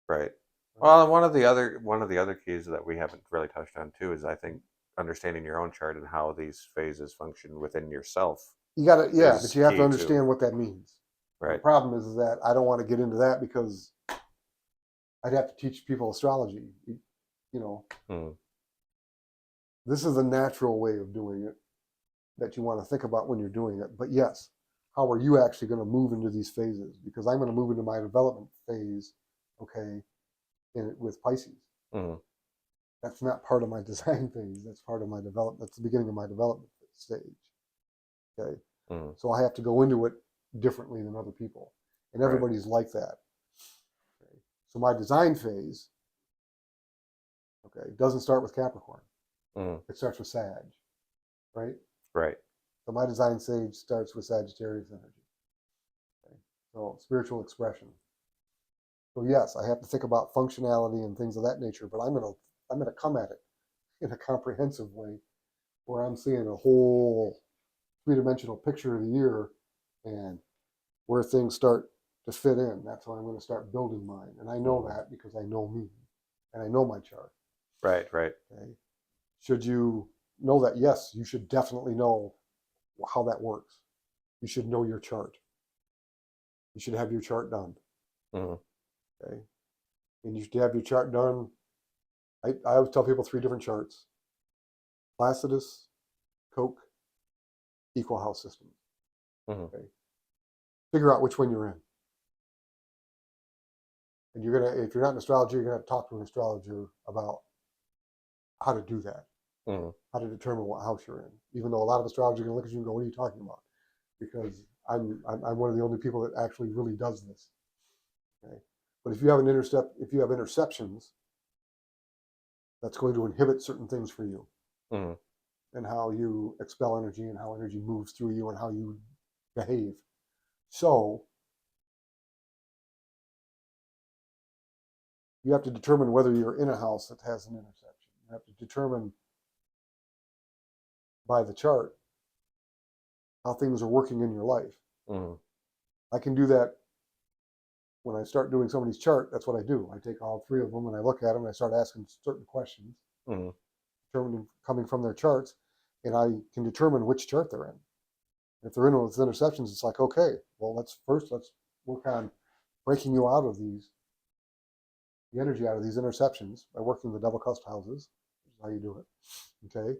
A: right.
B: Right?
A: Well, one of the other keys that we haven't really touched on too is, I think, understanding your own chart and how these phases function within yourself
B: You got to, yeah, but
A: is
B: you have to
A: key too.
B: understand what that means. The
A: Right.
B: problem is that I don't want to get into that because I'd have to teach people astrology. You know,
A: Mm.
B: this is a natural way of doing it that you want to think about when you're doing it. But yes, how are you actually going to move into these phases? Because I'm going to move into my development phase, okay, with Pisces.
A: Mm.
B: That's not part of my design phase. That's part of my development. That's the beginning of my development stage. Okay.
A: Mm.
B: So I have to go into it differently than other people. And
A: Right.
B: everybody's like that. Okay. So my design phase, okay, doesn't start with Capricorn.
A: Mm.
B: It starts with Sag, right?
A: Right.
B: So my design stage starts with Sagittarius energy. Okay. So spiritual expression. So yes, I have to think about functionality and things of that nature, but I'm gonna come at it in a comprehensive way where I'm seeing a whole three-dimensional picture of the year and where things start to fit in. That's how I'm going to start building mine. And I know
A: Mm.
B: that because I know me and I know my chart.
A: Right. Right.
B: Okay. Should you know that? Yes, you should definitely know how that works. You should know your chart. You should have your chart done.
A: Mm.
B: Okay. And you should have your chart done. I always tell people 3 different charts: Placidus, Koch, equal house system.
A: Mm.
B: Okay. Figure out which one you're in. And if you're not an astrologer, you're gonna talk to an astrologer about how to do that,
A: Mm.
B: how to determine what house you're in. Even though a lot of astrologers are gonna look at you and go, "What are you talking about?" Because I'm one of the only people that actually really does this. Okay, but if you have interceptions, that's going to inhibit certain things for you
A: Mm.
B: and how you expel energy and how energy moves through you and how you behave. So you have to determine whether you're in a house that has an intersection. You have to determine by the chart how things are working in your life.
A: Mm.
B: I can do that when I start doing somebody's chart. That's what I do. I take all 3 of them and I look at them and I start asking certain questions,
A: Mm.
B: coming from their charts, and I can determine which chart they're in. If they're in with interceptions, it's like, okay, well, let's work on breaking you out of these the energy out of these interceptions by working the double cusp houses, which is how you do it, okay,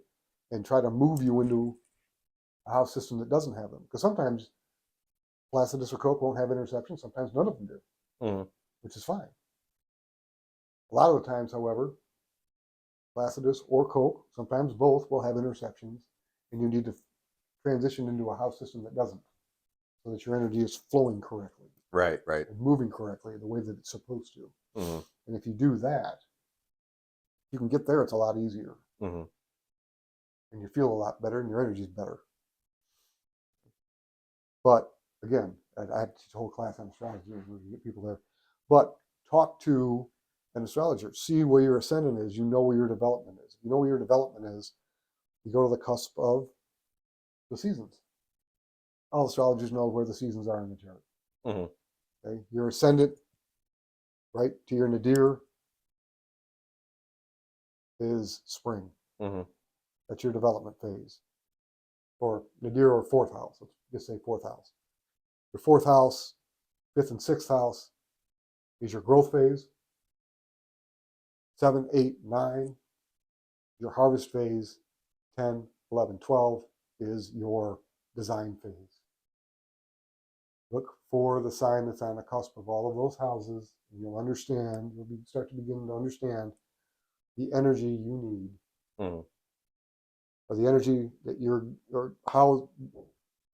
B: and try to move you into a house system that doesn't have them. Because sometimes Placidus or Coke won't have interceptions, sometimes none of them do,
A: Mhm.
B: which is fine. A lot of the times, however, Placidus or Coke, sometimes both, will have interceptions, and you need to transition into a house system that doesn't, so that your energy is flowing correctly
A: Right, right.
B: and moving correctly the way that it's supposed to.
A: Hmm.
B: And if you do that, you can get there. It's a lot easier,
A: Hmm.
B: and you feel a lot better, and your energy is better. But again, I had to teach a whole class on astrology to get people there. But talk to an astrologer. See where your ascendant is. You know where your development is. You know where your development is. You go to the cusp of the seasons. All astrologers know where the seasons are in the chart.
A: Hmm.
B: Okay, your ascendant, right to your nadir, is spring.
A: Hmm.
B: That's your development phase, or nadir, or fourth house. Let's just say fourth house. Your fourth house, fifth and sixth house is your growth phase. 7, 8, 9, your harvest phase. 10, 11, 12 is your design phase. Look for the sign that's on the cusp of all of those houses, and you'll understand, start to begin to understand the energy you need,
A: Hmm.
B: or the energy that or how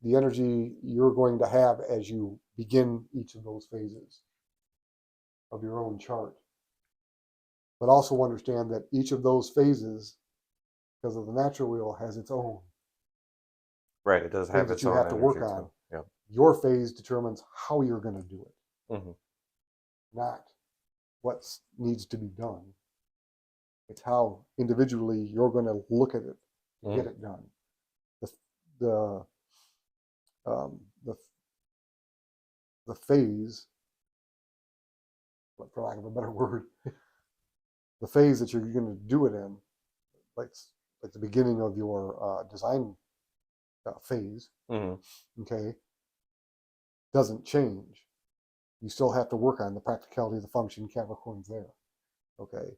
B: the energy you're going to have as you begin each of those phases of your own chart. But also understand that each of those phases, because of the natural wheel, has its own
A: Right. It does
B: things
A: have
B: that
A: its
B: you
A: own
B: have to
A: energy
B: work on.
A: too. Yeah.
B: Your phase determines how you're going to do it,
A: Hmm.
B: not what needs to be done. It's how individually you're going to look at it to get it done. The the um, the the phase, for lack of a better word, the phase that you're going to do it in, like the beginning of your design phase,
A: Hmm.
B: okay, doesn't change. You still have to work on the practicality of the function. Capricorn's there, okay.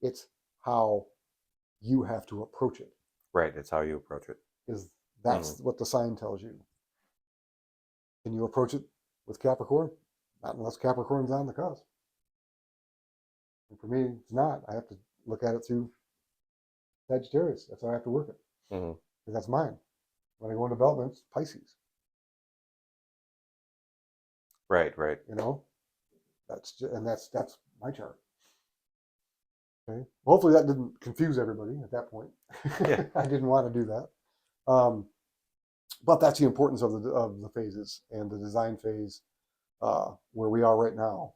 B: It's how you have to approach it.
A: Right. It's how you approach it.
B: Is that's what the sign tells you. Can you approach it with Capricorn? Not unless Capricorn's on the cusp. And for me, it's not. I have to look at it through Sagittarius. That's how I have to work it.
A: Hmm.
B: Because that's mine. When I go in development, it's Pisces.
A: Right, right.
B: You know, that's my chart. Okay. Well, hopefully that didn't confuse everybody at that point.
A: Yeah.
B: I didn't want to do that. But that's the importance of the phases and the design phase where we are right now.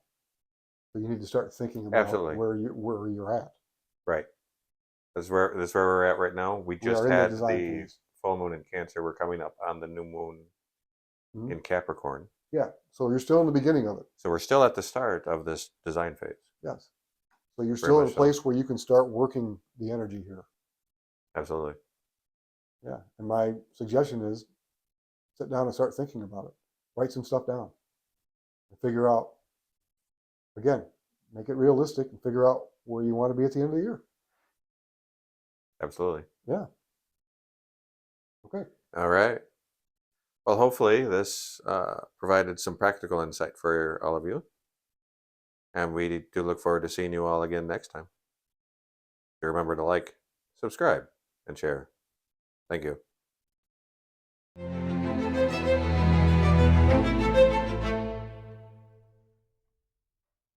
B: So you need to start thinking about
A: Absolutely.
B: where you're at.
A: Right. That's where we're at right now. We
B: We
A: just
B: are in the
A: had
B: design
A: the
B: phase.
A: full moon in Cancer. We're coming up on the new moon
B: Mhm.
A: in Capricorn.
B: Yeah. So you're still in the beginning of it.
A: So we're still at the start of this design phase.
B: Yes. So you're
A: Very
B: still in a
A: much so.
B: place where you can start working the energy here.
A: Absolutely.
B: Yeah. And my suggestion is sit down and start thinking about it. Write some stuff down and figure out, again, make it realistic and figure out where you want to be at the end of the year.
A: Absolutely.
B: Yeah. Okay.
A: All right. Well, hopefully this provided some practical insight for all of you. And we do look forward to seeing you all again next time. Remember to like, subscribe, and share. Thank you.